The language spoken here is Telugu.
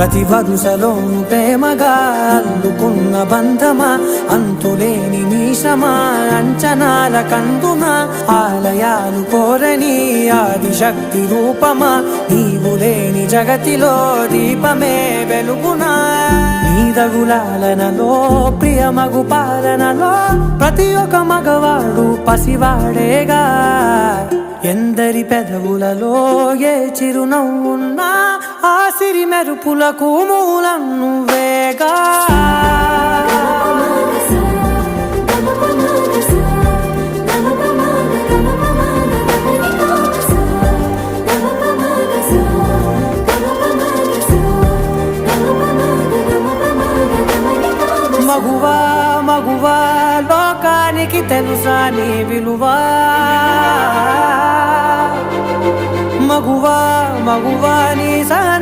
ప్రతి వరుసలోను ప్రేమగా అల్లుకున్న బంధమా, అంతులేని మీషమా, అంచనాల కందున ఆలయాలు కోరని ఆదిశక్తి రూపమా, నీవు లేని జగతిలో దీపమే వెలుగునా. నీదగులాలనలో ప్రియమగు పాలనలో ప్రతి ఒక్క మగవాడు పసివాడేగా. ఎందరి పెదవులలో ఏ చిరునవ్వున్నా ఆ సిరి మెరుపులకు మూలం నువ్వేగా. మగువా మగువా లోకానికి తెలుసా నీ విలువా. మగువా మగువా నీ సహనా